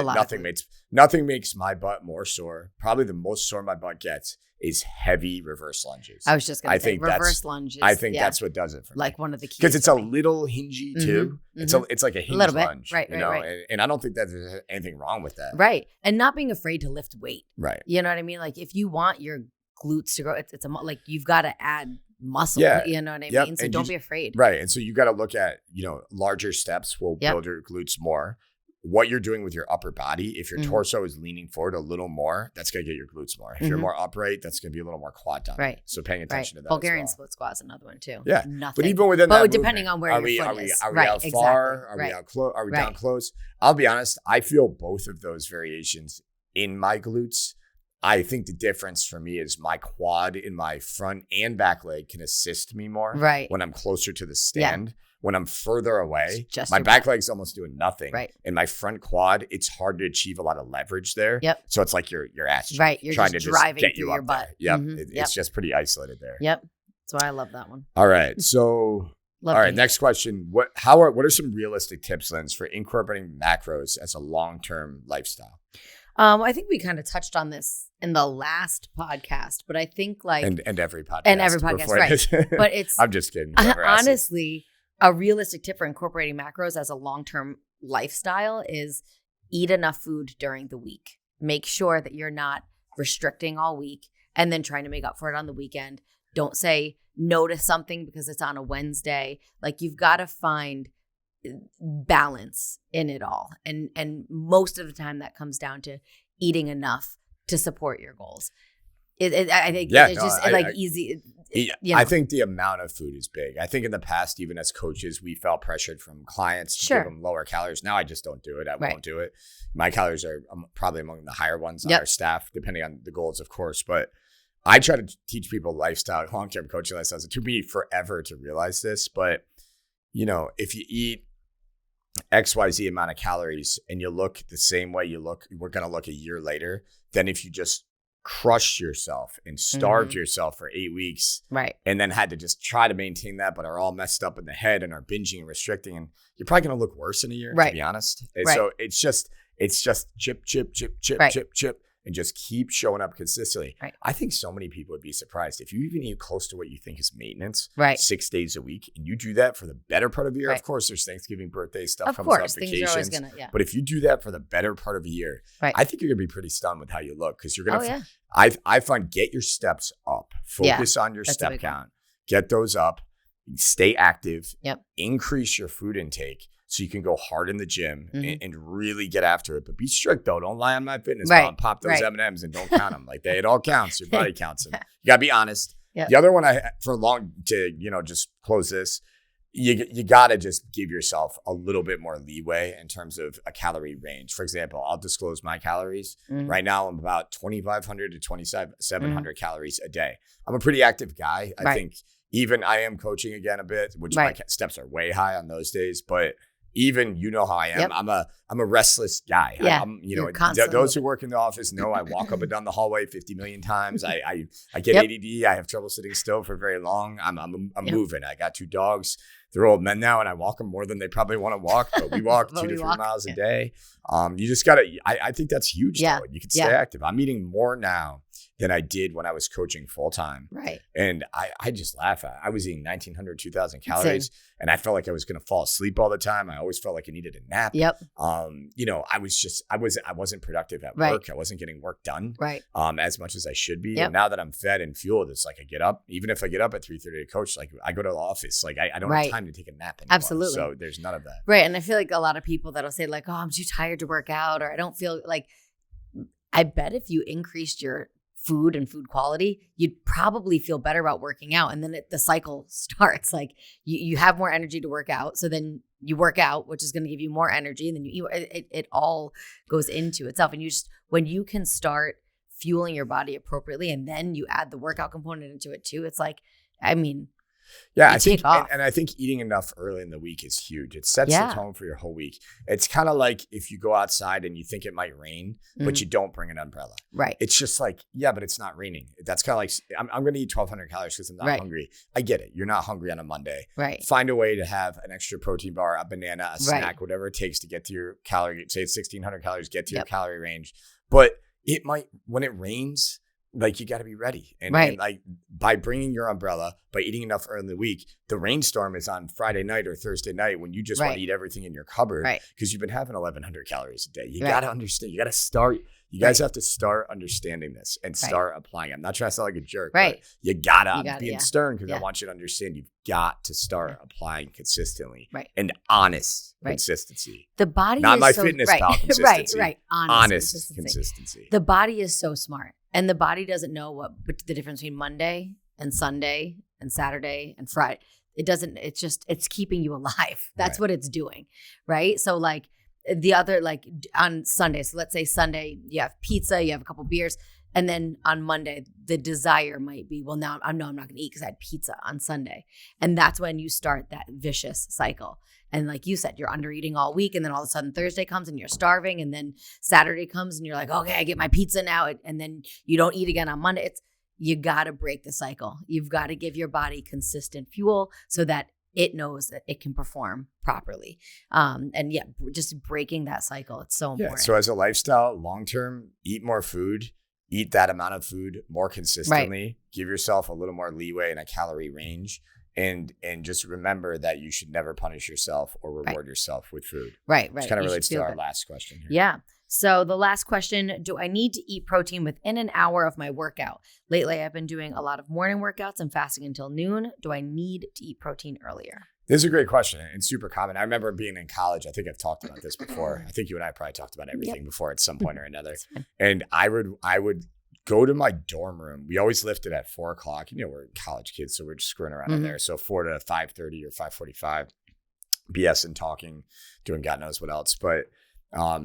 nothing makes my butt more sore. Probably the most sore my butt gets is heavy reverse lunges. I was just going to say reverse lunges. I think that's what does it for me. Like one of the keys. Because it's a little hingy too. Mm-hmm. It's like a hinge lunge. Right. And I don't think that there's anything wrong with that. Right. And not being afraid to lift weight. Right. You know what I mean? Like if you want your glutes to grow, it's like you've got to add muscle, you know what I mean? So don't be afraid. Right. And so you got to look at, larger steps will build your glutes more. What you're doing with your upper body, if your torso is leaning forward a little more, that's going to get your glutes more. If you're more upright, that's going to be a little more quad dominant. Right. So paying attention to that. Bulgarian split squat is another one too. Yeah. Nothing. But even within that depending on where your foot is. Are we out far? Are we out close? Are we down close? I'll be honest, I feel both of those variations in my glutes. I think the difference for me is my quad in my front and back leg can assist me more when I'm closer to the stand. Yeah. When I'm further away, my back leg's almost doing nothing. Right. In my front quad, it's hard to achieve a lot of leverage there. Yep. So it's like your ass you're trying to driving get you through your butt. There. Yep. It's just pretty isolated there. Yep. That's why I love that one. All right. So next question. What are some realistic tips, Lynn, for incorporating macros as a long-term lifestyle? I think we kind of touched on this in the last podcast, but I think and every podcast, right? But it's I'm just kidding. Honestly, a realistic tip for incorporating macros as a long-term lifestyle is eat enough food during the week. Make sure that you're not restricting all week and then trying to make up for it on the weekend. Don't say no to something because it's on a Wednesday. Like you've got to find balance in it all. And most of the time that comes down to eating enough to support your goals. I think easy. I think the amount of food is big. I think in the past, even as coaches, we felt pressured from clients to give them lower calories. Now I just don't do it. I won't do it. My calories are probably among the higher ones on our staff, depending on the goals, of course. But I try to teach people lifestyle, long-term coaching lifestyles. It took me forever to realize this, but if you eat XYZ amount of calories and you look the same way we're going to look a year later than if you just crushed yourself and starved yourself for 8 weeks. Right. And then had to just try to maintain that, but are all messed up in the head and are binging and restricting. And you're probably going to look worse in a year, to be honest. And so it's just chip, and just keep showing up consistently. Right. I think so many people would be surprised if you even eat close to what you think is maintenance, 6 days a week, and you do that for the better part of the year. Of course, there's Thanksgiving, birthday stuff comes up, vacations. But if you do that for the better part of the year, I think you're gonna be pretty stunned with how you look, because you're gonna. I find get your steps up, focus on your step count, get those up, stay active, increase your food intake. So you can go hard in the gym and really get after it. But be strict, though. Don't lie on my fitness pal and pop those M&Ms and don't count them. Like, it all counts. Your body counts them. You got to be honest. Yep. The other one just close this, you got to just give yourself a little bit more leeway in terms of a calorie range. For example, I'll disclose my calories. Right now, I'm about 2,500 to 2,700 calories a day. I'm a pretty active guy. I think even I am coaching again a bit, which my steps are way high on those days. But even how I am. Yep. I'm a restless guy. Yeah, Those who work in the office know I walk up and down the hallway 50 million times. I get ADD. I have trouble sitting still for very long. I'm moving. I got 2 dogs. They're old men now, and I walk them more than they probably want to walk. But we walk 2 to 3 miles a day. You just gotta. I think that's huge. Though. You can stay active. I'm eating more now than I did when I was coaching full time. Right. And I just laugh at it. I was eating 1,900, 2,000 calories, and I felt like I was going to fall asleep all the time. I always felt like I needed a nap. Yep. I wasn't productive at work. I wasn't getting work done. Right. As much as I should be. Yep. And now that I'm fed and fueled, it's like I get up, even if I get up at 3:30 to coach, like I go to the office, like I don't have time to take a nap anymore. Absolutely. So there's none of that. Right. And I feel like a lot of people that'll say like, oh, I'm too tired to work out, or I don't feel like, I bet if you increased your food and food quality, you'd probably feel better about working out. And then the cycle starts. Like you have more energy to work out. So then you work out, which is going to give you more energy. And then it all goes into itself. And when you can start fueling your body appropriately, and then you add the workout component into it too, it's like, I think, and I think eating enough early in the week is huge. It sets the tone for your whole week. It's kind of like if you go outside and you think it might rain, but you don't bring an umbrella. Right. It's just like, but it's not raining. That's kind of like, I'm going to eat 1,200 calories because I'm not hungry. I get it. You're not hungry on a Monday. Right. Find a way to have an extra protein bar, a banana, a snack, whatever it takes to get to your calorie. Say it's 1,600 calories, get to your calorie range. But it might, when it rains, like you got to be ready. And like by bringing your umbrella, by eating enough early in the week, the rainstorm is on Friday night or Thursday night when you just want to eat everything in your cupboard because you've been having 1,100 calories a day. You got to understand. You got to start. You guys have to start understanding this and start applying. I'm not trying to sound like a jerk, but you gotta. I'm being stern because I want you to understand you've got to start applying consistently and honest consistency. The body not is my fitness pal consistency. Honest consistency. The body is so smart. And the body doesn't know what the difference between Monday and Sunday and Saturday and Friday. It doesn't, it's keeping you alive. That's what it's doing. Right. So like the other, like on Sunday, so let's say Sunday, you have pizza, you have a couple beers. And then on Monday, the desire might be, well, now I'm not going to eat because I had pizza on Sunday. And that's when you start that vicious cycle. And like you said, you're under eating all week. And then all of a sudden Thursday comes and you're starving. And then Saturday comes and you're like, okay, I get my pizza now. And then you don't eat again on Monday. You got to break the cycle. You've got to give your body consistent fuel so that it knows that it can perform properly. Just breaking that cycle. It's so important. So as a lifestyle, long-term, eat more food. Eat that amount of food more consistently. Give yourself a little more leeway in a calorie range. And just remember that you should never punish yourself or reward yourself with food. Right. Which kind of relates to our last question here. Yeah. So the last question, do I need to eat protein within an hour of my workout? Lately, I've been doing a lot of morning workouts and fasting until noon. Do I need to eat protein earlier? This is a great question and super common. I remember being in college. I think I've talked about this before. I think you and I probably talked about everything before at some point or another. And I would go to my dorm room. We always lifted at 4:00. We're college kids, so we're just screwing around in there. So 4 to 5:30 or 5:45, BS and talking, doing God knows what else. But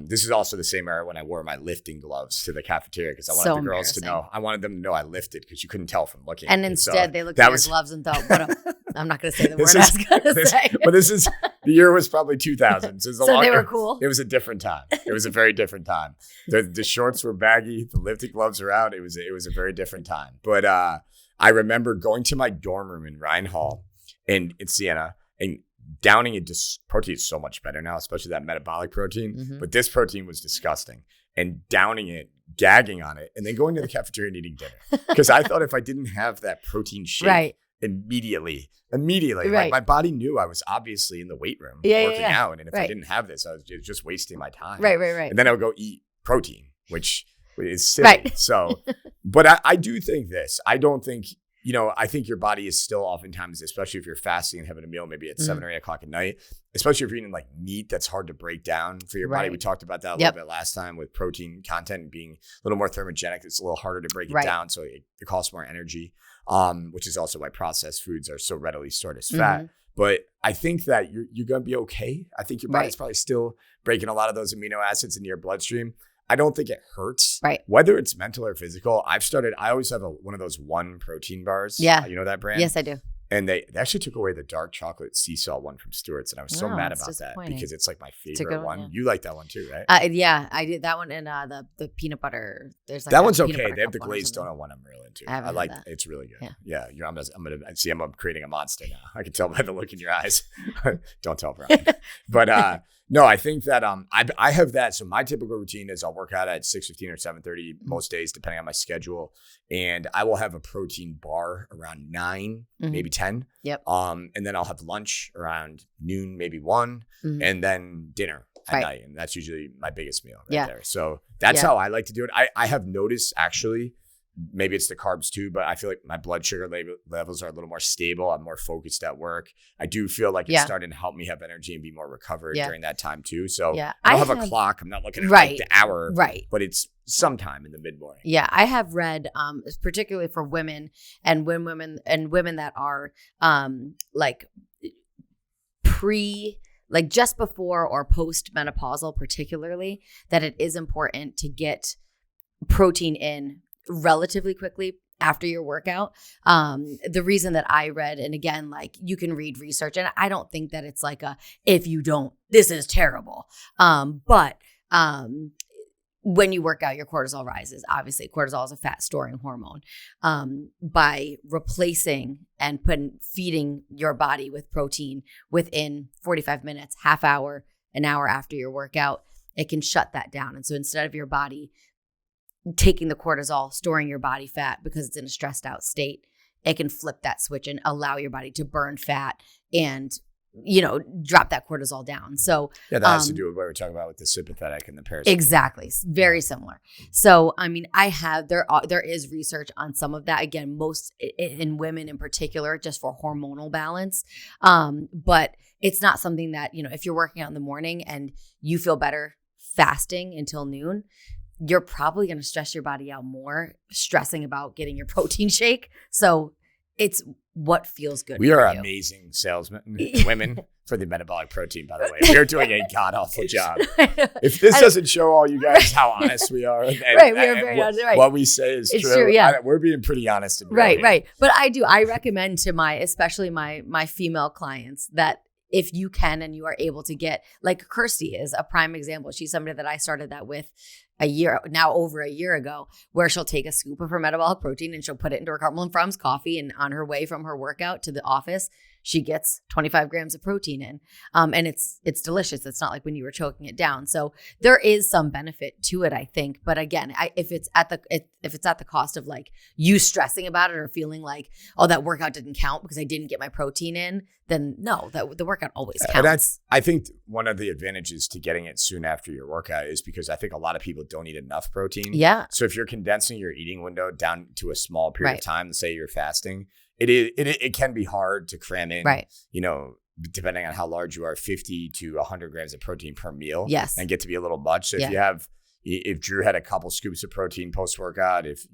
This is also the same era when I wore my lifting gloves to the cafeteria because I wanted the girls to know. I wanted them to know I lifted because you couldn't tell from looking. And instead, they looked at your gloves and thought, "What?" I'm not going to say the word I was going to say. But the year was probably 2000. So they were cool. It was a different time. It was a very different time. The shorts were baggy. The lifting gloves were out. It was a very different time. But I remember going to my dorm room in Ryan Hall in Siena and downing it. Protein is so much better now, especially that metabolic protein. Mm-hmm. But this protein was disgusting. And downing it, gagging on it, and then going to the cafeteria and eating dinner. Because I thought if I didn't have that protein shake immediately, like my body knew I was obviously in the weight room working out. And if I didn't have this, I was just wasting my time. Right. And then I would go eat protein, which is silly. Right. So, but I do think this. I don't think, I think your body is still oftentimes, especially if you're fasting and having a meal maybe at 7 or 8 o'clock at night, especially if you're eating like meat that's hard to break down for your body. We talked about that a little bit last time with protein content being a little more thermogenic. It's a little harder to break it down. So it costs more energy, which is also why processed foods are so readily stored as fat. But I think that you're going to be okay. I think your body's probably still breaking a lot of those amino acids into your bloodstream. I don't think it hurts. Right. Whether it's mental or physical, I always have one of those one protein bars. Yeah. You know that brand? Yes, I do. And they actually took away the dark chocolate sea salt one from Stewart's. And I was so mad about that because it's like my favorite one. Yeah. You like that one too, right? Yeah, I did that one. And the peanut butter. There's like that one's okay. They have the glazed donut one I'm real into. I like that. It's really good. Yeah. I'm creating a monster now. I can tell by the look in your eyes. Don't tell Brian. But no, I think that I have that. So my typical routine is I'll work out at 6:15 or 7:30 most days, depending on my schedule. And I will have a protein bar around 9, maybe 10. Yep. And then I'll have lunch around noon, maybe 1, and then dinner at night. And that's usually my biggest meal there. So that's how I like to do it. I have noticed actually, maybe it's the carbs too, but I feel like my blood sugar levels are a little more stable. I'm more focused at work. I do feel like it's starting to help me have energy and be more recovered during that time too. So I don't have a clock. I'm not looking at like the hour, but it's sometime in the mid-morning. Yeah, I have read, particularly for women and women that are like just before or post-menopausal, particularly, that it is important to get protein in relatively quickly after your workout. The reason that I read, and again, like you can read research, and I don't think that it's like if you don't, this is terrible. But when you work out, your cortisol rises. Obviously, cortisol is a fat storing hormone. By replacing and feeding your body with protein within 45 minutes, half hour, an hour after your workout, it can shut that down. And so instead of your body taking the cortisol, storing your body fat because it's in a stressed out state, it can flip that switch and allow your body to burn fat and, drop that cortisol down. So that has to do with what we're talking about with the sympathetic and the parasympathetic. Exactly. Very similar. So, I mean, there is research on some of that, again, most in women in particular, just for hormonal balance. But it's not something that, if you're working out in the morning and you feel better fasting until noon, you're probably going to stress your body out more, stressing about getting your protein shake. So it's what feels good. We are amazing salesmen, women, for the metabolic protein, by the way. We are doing a god-awful job. If this doesn't show all you guys how honest we are, and we are very honest. What we say is true. We're being pretty honest. And right. But I recommend to especially my female clients that if you can and you are able to get, like Kirsty is a prime example. She's somebody that I started that with over a year ago, where she'll take a scoop of her metabolic protein and she'll put it into her Cumberland Farms coffee. And on her way from her workout to the office, she gets 25 grams of protein in. And it's delicious. It's not like when you were choking it down. So there is some benefit to it, I think. But again, if it's at the cost of like you stressing about it or feeling like, oh, that workout didn't count because I didn't get my protein in, then no, the workout always counts. I think one of the advantages to getting it soon after your workout is because I think a lot of people don't eat enough protein. Yeah. So if you're condensing your eating window down to a small period of time, say you're fasting, it can be hard to cram in, depending on how large you are, 50 to 100 grams of protein per meal. Yes. And get to be a little much. So if you have, if Drew had a couple scoops of protein post-workout, if,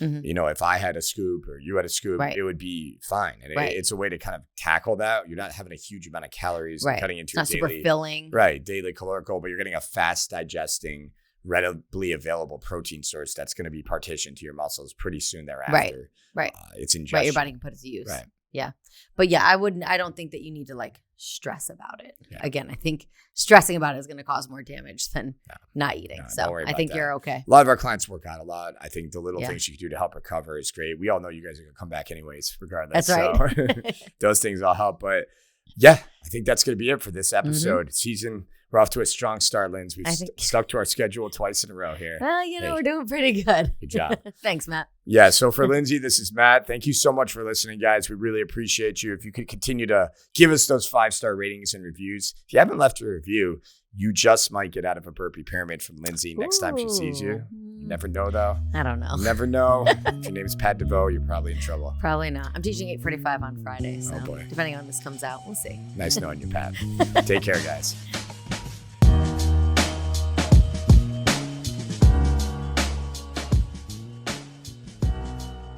if I had a scoop or you had a scoop, it would be fine. And it's a way to kind of tackle that. You're not having a huge amount of calories and cutting into your super filling. Daily caloric goal, but you're getting a fast digesting, readily available protein source that's going to be partitioned to your muscles pretty soon thereafter. Right. It's ingestion. Your body can put it to use. Right. Yeah. But yeah, I don't think that you need to like stress about it. Yeah. Again, I think stressing about it is going to cause more damage than not eating. So I think you're okay. A lot of our clients work out a lot. I think the little things you can do to help recover is great. We all know you guys are going to come back anyways, regardless. That's right. So those things all help. But yeah, I think that's going to be it for this episode. We're off to a strong start, Lyns. We've stuck to our schedule twice in a row here. Well, we're doing pretty good. Good job. Thanks, Matt. Yeah, so for Lynsey, this is Matt. Thank you so much for listening, guys. We really appreciate you. If you could continue to give us those 5-star ratings and reviews. If you haven't left a review, you just might get out of a burpee pyramid from Lynsey next time she sees you. You never know, though. I don't know. You never know. If your name is Pat DeVoe, you're probably in trouble. Probably not. I'm teaching 8:45 on Friday, so depending on when this comes out, we'll see. Nice knowing you, Pat. Take care, guys.